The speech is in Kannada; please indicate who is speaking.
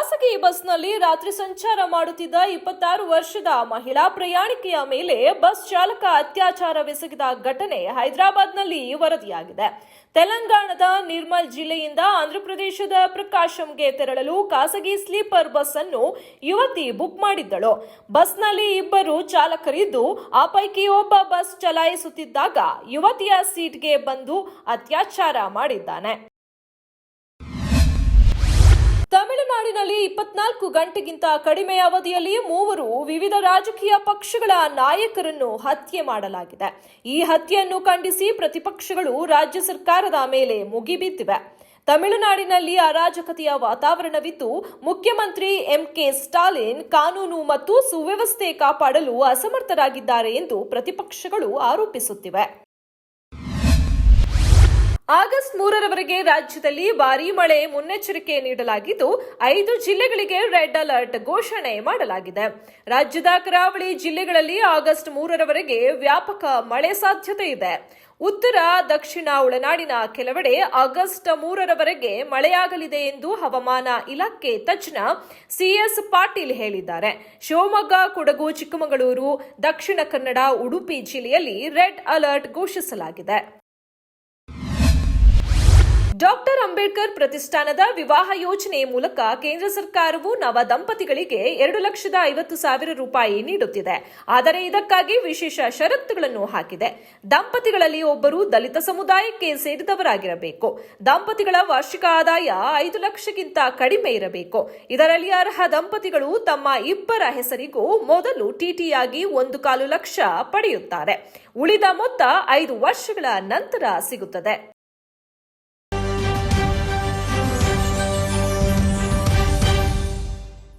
Speaker 1: ಖಾಸಗಿ ಬಸ್ನಲ್ಲಿ ರಾತ್ರಿ ಸಂಚಾರ ಮಾಡುತ್ತಿದ್ದ 26 ವರ್ಷದ ಮಹಿಳಾ ಪ್ರಯಾಣಿಕೆಯ ಮೇಲೆ ಬಸ್ ಚಾಲಕ ಅತ್ಯಾಚಾರವೆಸಗಿದ ಘಟನೆ ಹೈದರಾಬಾದ್ನಲ್ಲಿ ವರದಿಯಾಗಿದೆ. ತೆಲಂಗಾಣದ ನಿರ್ಮಲ್ ಜಿಲ್ಲೆಯಿಂದ ಆಂಧ್ರಪ್ರದೇಶದ ಪ್ರಕಾಶಂಗೆ ತೆರಳಲು ಖಾಸಗಿ ಸ್ಲೀಪರ್ ಬಸ್ ಅನ್ನು ಯುವತಿ ಬುಕ್ ಮಾಡಿದ್ದಳು. ಬಸ್ನಲ್ಲಿ ಇಬ್ಬರು ಚಾಲಕರಿದ್ದು, ಆ ಪೈಕಿ ಒಬ್ಬ ಬಸ್ ಚಲಾಯಿಸುತ್ತಿದ್ದಾಗ ಯುವತಿಯ ಸೀಟ್ಗೆ ಬಂದು ಅತ್ಯಾಚಾರ ಮಾಡಿದ್ದಾನೆ. ತಮಿಳುನಾಡಿನಲ್ಲಿ 24 ಗಂಟೆಗಿಂತ ಕಡಿಮೆ ಅವಧಿಯಲ್ಲಿ 3 ವಿವಿಧ ರಾಜಕೀಯ ಪಕ್ಷಗಳ ನಾಯಕರನ್ನು ಹತ್ಯೆ ಮಾಡಲಾಗಿದೆ. ಈ ಹತ್ಯೆಯನ್ನು ಖಂಡಿಸಿ ಪ್ರತಿಪಕ್ಷಗಳು ರಾಜ್ಯ ಸರ್ಕಾರದ ಮೇಲೆ ಮುಗಿಬಿದ್ದಿವೆ. ತಮಿಳುನಾಡಿನಲ್ಲಿ ಅರಾಜಕತೆಯ ವಾತಾವರಣವಿದ್ದು, ಮುಖ್ಯಮಂತ್ರಿ ಎಂಕೆ ಸ್ಟಾಲಿನ್ ಕಾನೂನು ಮತ್ತು ಸುವ್ಯವಸ್ಥೆ ಕಾಪಾಡಲು ಅಸಮರ್ಥರಾಗಿದ್ದಾರೆ ಎಂದು ಪ್ರತಿಪಕ್ಷಗಳು ಆರೋಪಿಸುತ್ತಿವೆ. ಆಗಸ್ಟ್ 3ರವರೆಗೆ ರಾಜ್ಯದಲ್ಲಿ ಭಾರೀ ಮಳೆ ಮುನ್ನೆಚ್ಚರಿಕೆ ನೀಡಲಾಗಿದ್ದು, 5 ಜಿಲ್ಲೆಗಳಿಗೆ ರೆಡ್ ಅಲರ್ಟ್ ಘೋಷಣೆ ಮಾಡಲಾಗಿದೆ. ರಾಜ್ಯದ ಕರಾವಳಿ ಜಿಲ್ಲೆಗಳಲ್ಲಿ ಆಗಸ್ಟ್ 3ರವರೆಗೆ ವ್ಯಾಪಕ ಮಳೆ ಸಾಧ್ಯತೆ ಇದೆ. ಉತ್ತರ ದಕ್ಷಿಣ ಒಳನಾಡಿನ ಕೆಲವೆಡೆ ಆಗಸ್ಟ್ 3ರವರೆಗೆ ಮಳೆಯಾಗಲಿದೆ ಎಂದು ಹವಾಮಾನ ಇಲಾಖೆ ತಜ್ಞ ಸಿಎಸ್ ಪಾಟೀಲ್ ಹೇಳಿದ್ದಾರೆ. ಶಿವಮೊಗ್ಗ, ಕೊಡಗು, ಚಿಕ್ಕಮಗಳೂರು, ದಕ್ಷಿಣ ಕನ್ನಡ, ಉಡುಪಿ ಜಿಲ್ಲೆಯಲ್ಲಿ ರೆಡ್ ಅಲರ್ಟ್ ಘೋಷಿಸಲಾಗಿದೆ. ಡಾಕ್ಟರ್ ಅಂಬೇಡ್ಕರ್ ಪ್ರತಿಷ್ಠಾನದ ವಿವಾಹ ಯೋಜನೆ ಮೂಲಕ ಕೇಂದ್ರ ಸರ್ಕಾರವು ನವ ದಂಪತಿಗಳಿಗೆ 2,50,000 ರೂಪಾಯಿ ನೀಡುತ್ತಿದೆ. ಆದರೆ ಇದಕ್ಕಾಗಿ ವಿಶೇಷ ಷರತ್ತುಗಳನ್ನು ಹಾಕಿದೆ. ದಂಪತಿಗಳಲ್ಲಿ ಒಬ್ಬರು ದಲಿತ ಸಮುದಾಯಕ್ಕೆ ಸೇರಿದವರಾಗಿರಬೇಕು. ದಂಪತಿಗಳ ವಾರ್ಷಿಕ ಆದಾಯ 5 ಲಕ್ಷಕ್ಕಿಂತ ಕಡಿಮೆ ಇರಬೇಕು. ಇದರಲ್ಲಿ ಅರ್ಹ ದಂಪತಿಗಳು ತಮ್ಮ ಇಬ್ಬರ ಹೆಸರಿಗೂ ಮೊದಲು ಟಿಟಿಯಾಗಿ 1.25 ಲಕ್ಷ ಪಡೆಯುತ್ತಾರೆ. ಉಳಿದ ಮೊತ್ತ 5 ವರ್ಷಗಳ ನಂತರ ಸಿಗುತ್ತದೆ.